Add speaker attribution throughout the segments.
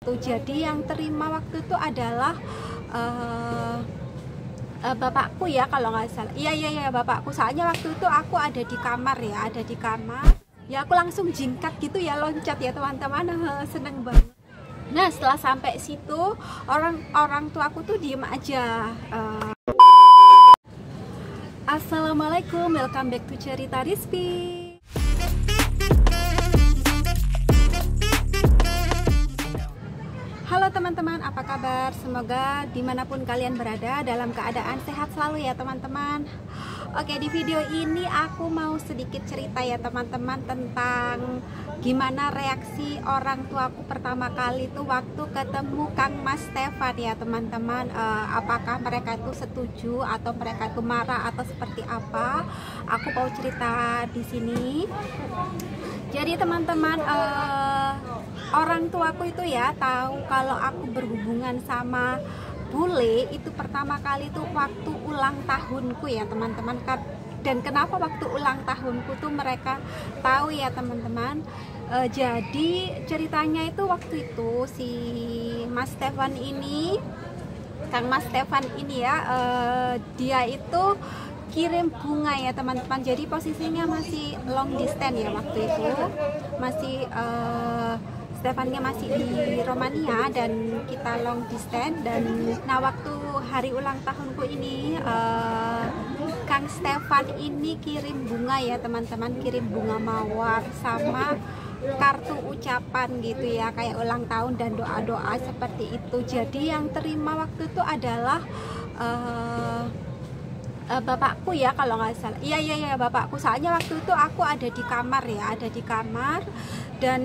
Speaker 1: itu. Jadi yang terima waktu itu adalah bapakku ya, kalau nggak salah. Iya bapakku. Soalnya waktu itu aku ada di kamar ya, aku langsung jingkat gitu ya, loncat ya teman-teman. Seneng banget. Nah setelah sampai situ orang tua aku tuh diem aja. Assalamualaikum, welcome back to Cerita Rizky. Halo teman-teman, apa kabar? Semoga dimanapun kalian berada dalam keadaan sehat selalu ya teman-teman. Oke, di video ini aku mau sedikit cerita ya teman-teman tentang gimana reaksi orang tuaku pertama kali itu waktu ketemu Kang Mas Stefan ya teman-teman. Apakah mereka itu setuju atau mereka itu marah atau seperti apa? Aku mau cerita di sini. Jadi teman-teman, orang tuaku itu ya tahu kalau aku berhubungan sama bule itu pertama kali tuh waktu ulang tahunku ya teman-teman. Dan kenapa waktu ulang tahunku tuh mereka tahu ya teman-teman. Jadi ceritanya itu waktu itu si Mas Stefan ini, Kang Mas Stefan ini ya, dia itu kirim bunga ya teman-teman. Jadi posisinya masih long distance ya waktu itu, masih Stefannya masih di Romania dan kita long distance. Dan nah waktu hari ulang tahunku ini Kang Stefan ini kirim bunga ya teman-teman, kirim bunga mawar sama kartu ucapan gitu ya, kayak ulang tahun dan doa-doa seperti itu. Jadi yang terima waktu itu adalah bapakku ya, kalau nggak salah. Iya bapakku. Soalnya waktu itu aku ada di kamar ya, dan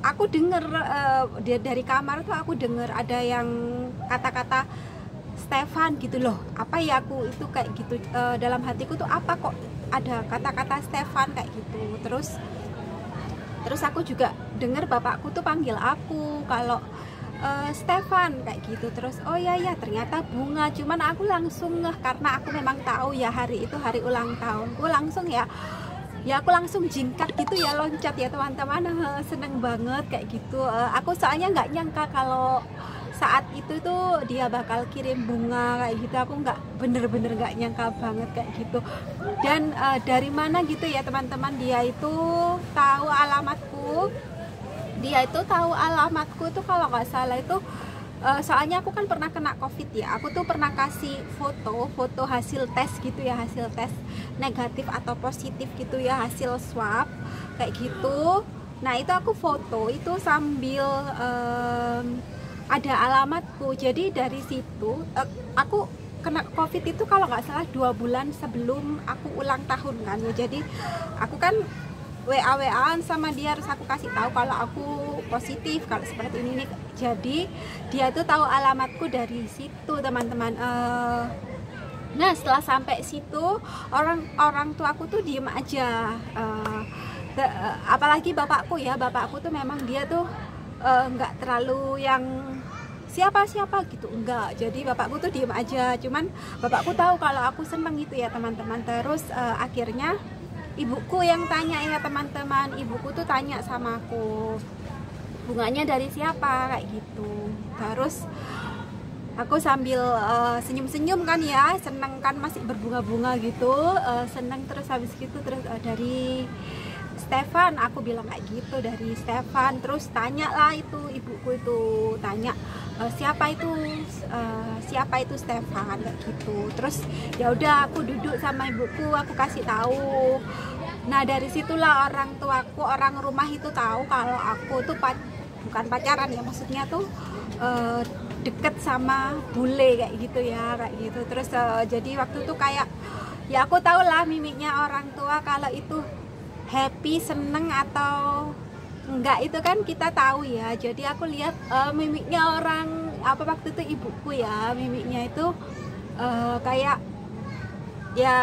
Speaker 1: aku dengar dari kamar tuh aku dengar ada yang kata-kata Stefan gitu loh. Apa ya, aku itu kayak gitu, dalam hatiku tuh apa kok ada kata-kata Stefan kayak gitu. Terus aku juga dengar bapakku tuh panggil aku kalau Stefan kayak gitu. Terus oh ya ternyata bunga. Cuman aku langsung ngeh karena aku memang tahu ya hari itu hari ulang tahunku. Langsung ya aku langsung jingkat gitu ya, loncat ya teman-teman. Seneng banget kayak gitu. Aku soalnya nggak nyangka kalau saat itu tuh dia bakal kirim bunga kayak gitu. Aku bener-bener nggak nyangka banget kayak gitu. Dan dari mana gitu ya teman-teman, dia itu tahu alamatku. Tuh kalau nggak salah itu soalnya aku kan pernah kena covid ya. Aku tuh pernah kasih foto hasil tes gitu ya, hasil tes negatif atau positif gitu ya, hasil swab kayak gitu. Nah itu aku foto itu sambil ada alamatku. Jadi dari situ aku kena covid itu kalau nggak salah 2 bulan sebelum aku ulang tahun kan ya. Jadi aku kan WA-WAan sama dia, harus aku kasih tahu kalau aku positif kalau seperti ini nih. Jadi dia tuh tahu alamatku dari situ teman-teman. Nah setelah sampai situ orang tuaku tuh diem aja. Apalagi bapakku tuh memang dia tuh nggak terlalu yang siapa gitu, enggak. Jadi bapakku tuh diem aja. Cuman bapakku tahu kalau aku seneng gitu ya teman-teman. Terus akhirnya ibuku yang tanya ya teman-teman. Ibuku tuh tanya sama aku, bunganya dari siapa kayak gitu. Terus aku sambil senyum-senyum kan ya, seneng kan masih berbunga-bunga gitu, seneng. Terus habis gitu terus dari Stefan, aku bilang kayak gitu, dari Stefan. Terus tanya lah itu ibuku itu tanya siapa itu Stefan kayak gitu. Terus ya udah aku duduk sama ibuku, aku kasih tahu. Nah dari situlah orang tuaku, orang rumah itu tahu kalau aku tuh bukan pacaran ya, maksudnya tuh deket sama bule kayak gitu ya, kayak gitu. Terus jadi waktu itu kayak ya aku tahu lah mimiknya orang tua kalau itu happy, seneng atau enggak itu kan kita tahu ya. Jadi aku lihat mimiknya orang waktu itu ibuku ya, mimiknya itu kayak ya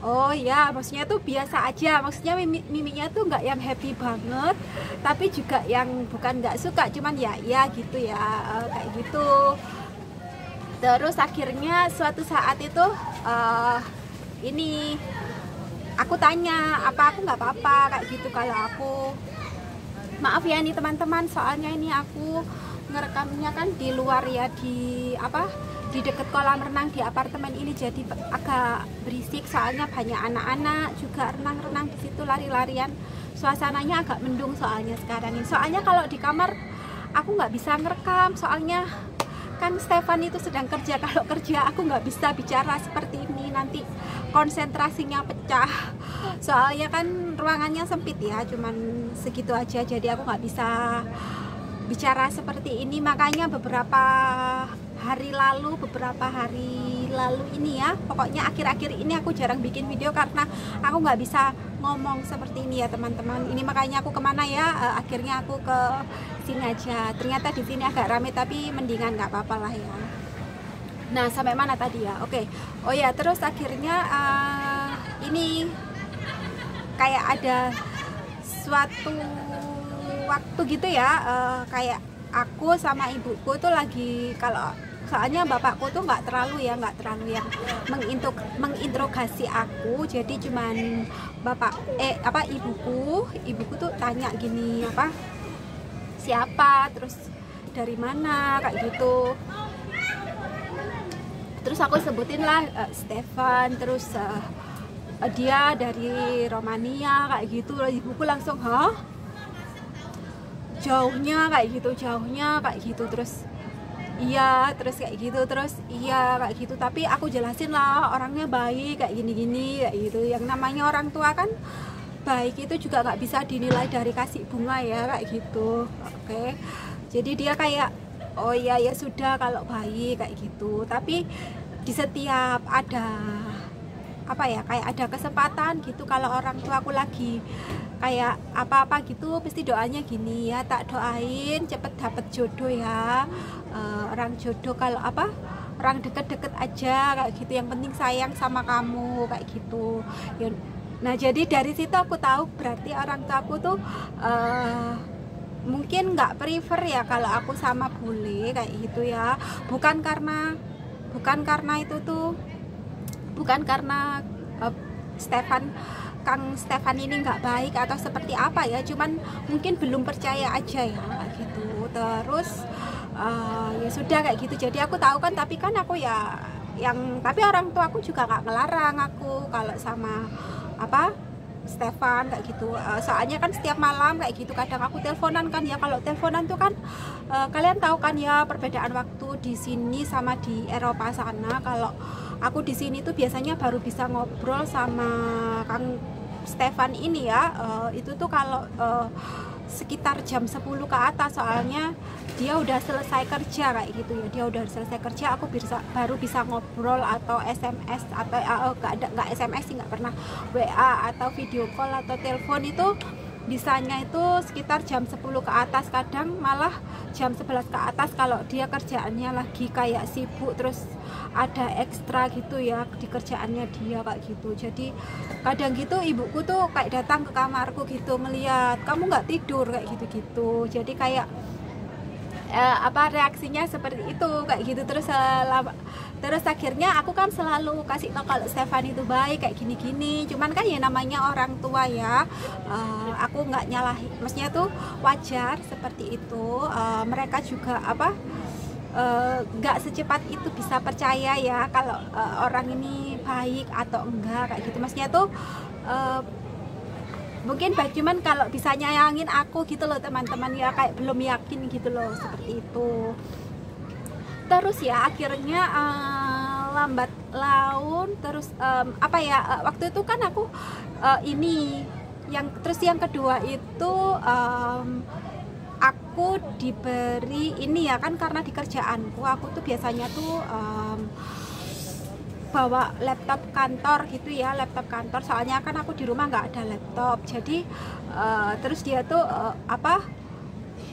Speaker 1: oh ya, maksudnya tuh biasa aja. Maksudnya mimiknya tuh nggak yang happy banget, tapi juga yang bukan nggak suka, cuman ya gitu ya, kayak gitu. Terus akhirnya suatu saat itu ini aku tanya apa aku nggak apa-apa kayak gitu kalau aku Maaf ya nih teman-teman, soalnya ini aku ngerekamnya kan di luar ya, di apa, di deket kolam renang di apartemen ini, jadi agak berisik soalnya banyak anak-anak juga renang-renang di situ, lari-larian. Suasananya agak mendung soalnya sekarang ini. Soalnya kalau di kamar aku nggak bisa ngerekam, soalnya kan Stefan itu sedang kerja. Kalau kerja aku nggak bisa bicara seperti ini, nanti konsentrasinya pecah. Soalnya kan ruangannya sempit ya, cuman segitu aja, jadi aku nggak bisa bicara seperti ini. Makanya beberapa hari lalu ini ya, pokoknya akhir-akhir ini aku jarang bikin video karena aku nggak bisa ngomong seperti ini ya teman-teman. Ini makanya aku kemana ya, akhirnya aku ke sini aja. Ternyata di sini agak rame, tapi mendingan nggak apa-apa lah ya. Nah, sampai mana tadi ya? Oke. Oh ya, terus akhirnya ini kayak ada suatu waktu gitu ya, kayak aku sama ibuku tuh lagi, kalau soalnya bapakku tuh nggak terlalu yang menginterogasi aku, jadi cuman ibuku tuh tanya gini, apa, siapa, terus dari mana, kayak gitu. Terus aku sebutin lah Stefan, terus dia dari Romania kayak gitu. Ibuku langsung, hah? Jauhnya kayak gitu, terus iya, terus kayak gitu, terus iya kayak gitu. Tapi aku jelasin lah, orangnya baik kayak gini-gini kayak gitu. Yang namanya orang tua kan baik itu juga nggak bisa dinilai dari kasih bunga ya, kayak gitu. Oke, jadi dia kayak, oh iya ya sudah kalau baik kayak gitu. Tapi di setiap ada apa ya, kayak ada kesempatan gitu, kalau orang tua aku lagi kayak apa-apa gitu, pasti doanya gini ya, tak doain cepet dapet jodoh ya, orang jodoh, kalau apa, orang deket-deket aja kayak gitu, yang penting sayang sama kamu kayak gitu ya. Nah, jadi dari situ aku tahu berarti orang tua aku tuh mungkin nggak prefer ya kalau aku sama bule kayak gitu ya, bukan karena Kang Stefan ini nggak baik atau seperti apa ya, cuman mungkin belum percaya aja ya gitu. Terus ya sudah kayak gitu, jadi aku tahu kan, tapi kan aku ya tapi orang tua aku juga nggak ngelarang aku kalau sama apa Stefan kayak gitu. Soalnya kan setiap malam kayak gitu kadang aku teleponan kan ya. Kalau teleponan tuh kan kalian tahu kan ya perbedaan waktu di sini sama di Eropa sana. Kalau aku di sini tuh biasanya baru bisa ngobrol sama Kang Stefan ini ya, itu tuh kalau sekitar jam 10 ke atas, soalnya dia udah selesai kerja kayak gitu ya. Dia udah selesai kerja, aku baru bisa ngobrol atau SMS atau nggak SMS sih, nggak pernah, WA atau video call atau telepon itu bisanya itu sekitar jam 10 ke atas, kadang malah jam 11 ke atas kalau dia kerjaannya lagi kayak sibuk, terus ada ekstra gitu ya di kerjaannya dia kayak gitu. Jadi kadang gitu ibuku tuh kayak datang ke kamarku gitu, ngeliat kamu nggak tidur kayak gitu-gitu. Jadi kayak reaksinya seperti itu kayak gitu. Terus akhirnya aku kan selalu kasih tau kalau Stefan itu baik kayak gini-gini, cuman kan ya namanya orang tua ya, aku nggak nyalahin, maksudnya tuh wajar seperti itu. Mereka juga nggak secepat itu bisa percaya ya kalau orang ini baik atau enggak kayak gitu. Maksudnya tuh mungkin baik, cuman kalau bisa nyayangin aku gitu loh teman-teman ya, kayak belum yakin gitu loh, seperti itu. Terus ya akhirnya lambat laun, terus waktu itu kan aku yang kedua itu aku diberi ini ya kan, karena di kerjaanku aku tuh biasanya tuh bawa laptop kantor gitu ya, laptop kantor, soalnya kan aku di rumah nggak ada laptop. Jadi terus dia tuh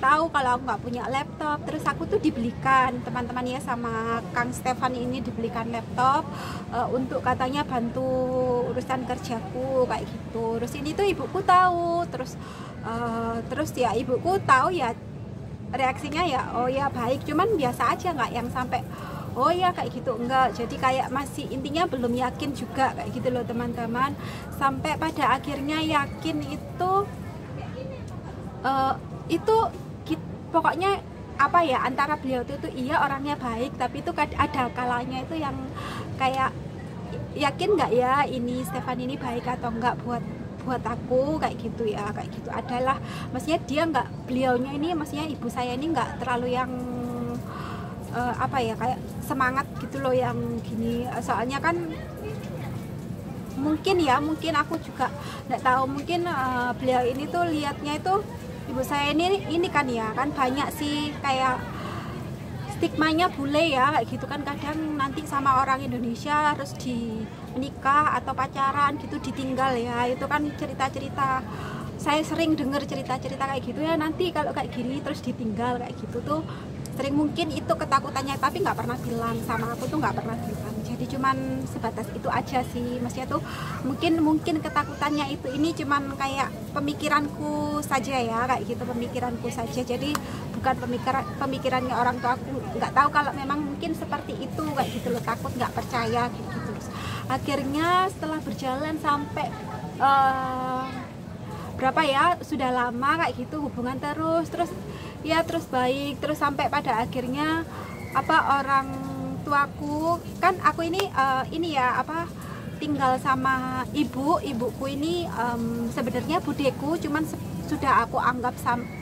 Speaker 1: tahu kalau aku nggak punya laptop, terus aku tuh dibelikan teman-teman ya sama Kang Stefan ini, dibelikan laptop untuk katanya bantu urusan kerjaku kayak gitu. Terus ini tuh ibuku tahu, terus ya ibuku tahu ya, reaksinya ya oh ya baik, cuman biasa aja, nggak yang sampai oh ya kayak gitu, enggak. Jadi kayak masih intinya belum yakin juga kayak gitu loh teman-teman. Sampai pada akhirnya yakin itu itu pokoknya apa ya, antara beliau itu iya orangnya baik, tapi itu ada kalanya itu yang kayak yakin nggak ya ini Stefan ini baik atau enggak buat aku, kayak gitu ya, kayak gitu adalah maksudnya dia nggak, beliaunya ini maksudnya ibu saya ini nggak terlalu yang apa ya, kayak semangat gitu loh yang gini. Soalnya kan mungkin aku juga nggak tahu, mungkin beliau ini tuh lihatnya itu ibu saya ini kan ya kan banyak sih kayak stigmanya bule ya kayak gitu kan, kadang nanti sama orang Indonesia harus di menikah atau pacaran gitu ditinggal ya, itu kan cerita-cerita saya sering dengar cerita-cerita kayak gitu ya, nanti kalau kayak gini terus ditinggal kayak gitu tuh sering, mungkin itu ketakutannya, tapi nggak pernah bilang sama aku tuh, nggak pernah bilang. Jadi cuman sebatas itu aja sih, maksudnya tuh mungkin ketakutannya itu ini cuman kayak pemikiranku saja ya, kayak gitu, pemikiranku saja. Jadi bukan pemikirannya orang tua aku, nggak tahu kalau memang mungkin seperti itu kayak gitu loh, takut nggak percaya kayak gitu. Terus akhirnya setelah berjalan sampai berapa ya, sudah lama kayak gitu hubungan terus baik, terus sampai pada akhirnya orang tuaku kan, aku ini ya tinggal sama ibuku ini sebenarnya budeku, cuman sudah aku anggap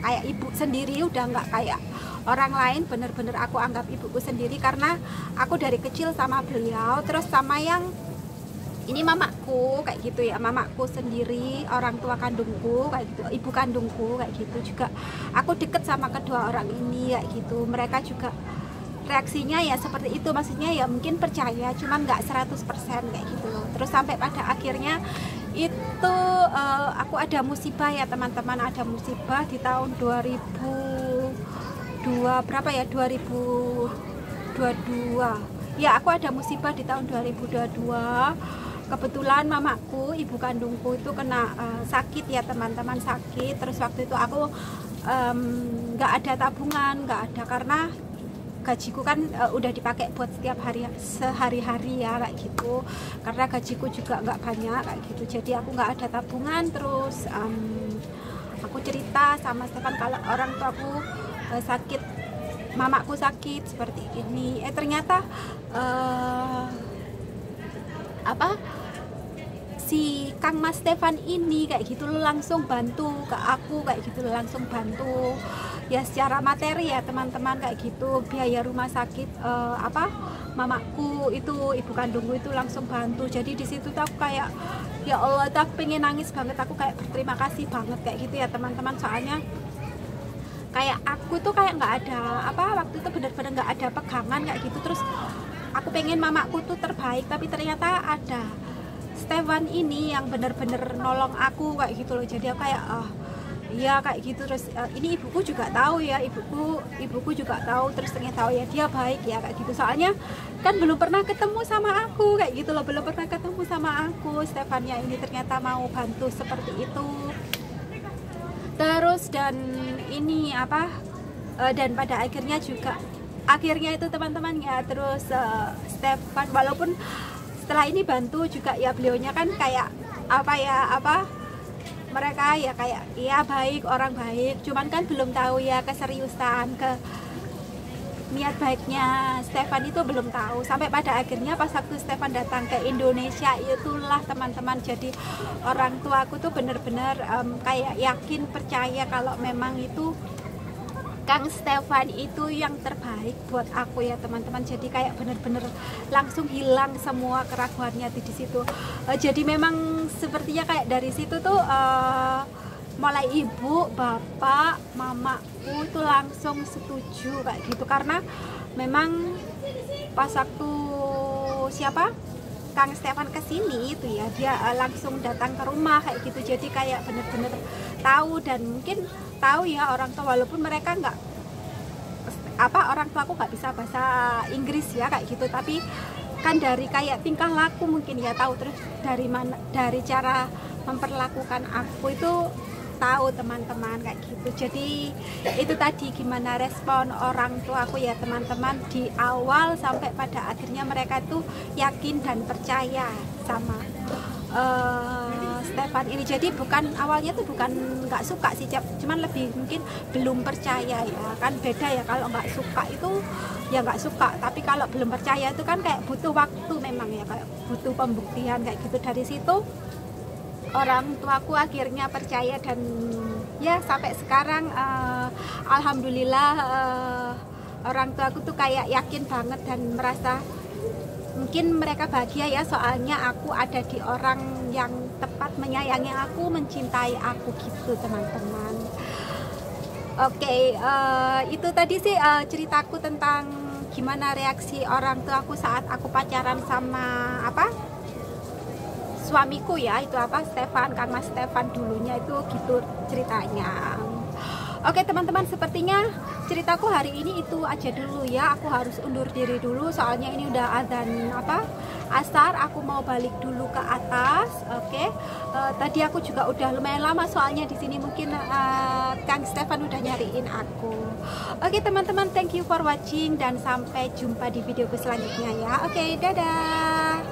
Speaker 1: kayak ibu sendiri, udah nggak kayak orang lain, bener-bener aku anggap ibuku sendiri karena aku dari kecil sama beliau, terus sama yang ini mamaku kayak gitu ya, mamaku sendiri, orang tua kandungku kayak gitu, ibu kandungku kayak gitu juga. Aku deket sama kedua orang ini kayak gitu, mereka juga reaksinya ya seperti itu, maksudnya ya mungkin percaya cuman nggak 100% kayak gitu loh. Terus sampai pada akhirnya itu aku ada musibah ya teman-teman, ada musibah di tahun 2002 berapa ya, 2022 ya, aku ada musibah di tahun 2022. Kebetulan mamaku, ibu kandungku itu kena sakit ya teman-teman, sakit. Terus waktu itu aku nggak ada tabungan, nggak ada, karena gajiku kan udah dipakai buat setiap hari, sehari-hari ya kayak gitu, karena gajiku juga nggak banyak kayak gitu. Jadi aku nggak ada tabungan. Terus aku cerita sama Stefan kalau orang tuaku sakit, mamaku sakit seperti ini. Ternyata si Kang Mas Stefan ini kayak gitu loh langsung bantu ke aku kayak gitu loh, langsung bantu ya secara materi ya teman-teman kayak gitu, biaya rumah sakit mamaku itu, ibu kandungku itu langsung bantu. Jadi di situ tuh aku kayak ya Allah, aku pengen nangis banget, aku kayak berterima kasih banget kayak gitu ya teman-teman. Soalnya kayak aku tuh kayak nggak ada waktu itu benar-benar nggak ada pegangan kayak gitu. Terus aku pengen mamaku tuh terbaik, tapi ternyata ada Stefan ini yang bener-bener nolong aku kayak gitu loh. Jadi aku kayak iya kayak gitu. Terus ini ibuku juga tahu ya, ibuku juga tahu, terus ternyata tahu ya dia baik ya kayak gitu. Soalnya kan belum pernah ketemu sama aku kayak gitu loh, belum pernah ketemu sama aku. Stefannya ini ternyata mau bantu seperti itu. Terus dan ini dan pada akhirnya itu teman-teman ya. Terus Stefan walaupun setelah ini bantu juga ya, beliaunya kan kayak mereka ya kayak ya baik, orang baik, cuman kan belum tahu ya keseriusan, ke niat baiknya Stefan itu belum tahu. Sampai pada akhirnya pas waktu Stefan datang ke Indonesia, itulah teman-teman, jadi orang tuaku tuh bener-bener kayak yakin, percaya kalau memang itu Kang Stefan itu yang terbaik buat aku ya teman-teman. Jadi kayak bener-bener langsung hilang semua keraguannya di situ. Jadi memang sepertinya kayak dari situ tuh mulai ibu, bapak, mamaku itu langsung setuju kayak gitu, karena memang pas waktu Kang Stefan kesini itu ya, dia langsung datang ke rumah kayak gitu. Jadi kayak bener-bener tahu, dan mungkin tahu ya orang tua, walaupun mereka nggak orang tua aku nggak bisa bahasa Inggris ya kayak gitu, tapi kan dari kayak tingkah laku mungkin ya tahu. Terus dari cara memperlakukan aku itu tahu teman-teman kayak gitu. Jadi itu tadi gimana respon orang tua aku ya teman-teman, di awal sampai pada akhirnya mereka tuh yakin dan percaya sama Stefan ini. Jadi bukan awalnya tuh bukan nggak suka sih, cuman lebih mungkin belum percaya ya, kan beda ya, kalau nggak suka itu ya nggak suka, tapi kalau belum percaya itu kan kayak butuh waktu memang ya, kayak butuh pembuktian kayak gitu. Dari situ orang tuaku akhirnya percaya, dan ya sampai sekarang alhamdulillah orang tuaku tuh kayak yakin banget dan merasa mungkin mereka bahagia ya, soalnya aku ada di orang yang tepat menyayangi aku, mencintai aku gitu teman-teman. Oke, itu tadi sih ceritaku tentang gimana reaksi orang tuaku saat aku pacaran sama suamiku ya, itu Stefan, karena Stefan dulunya itu gitu ceritanya. Oke teman-teman, sepertinya ceritaku hari ini itu aja dulu ya. Aku harus undur diri dulu soalnya ini udah azan asar. Aku mau balik dulu ke atas. Oke. Tadi aku juga udah lumayan lama soalnya di sini, mungkin Kang Stefan udah nyariin aku. Oke teman-teman, thank you for watching dan sampai jumpa di videoku selanjutnya ya. Oke, dadah.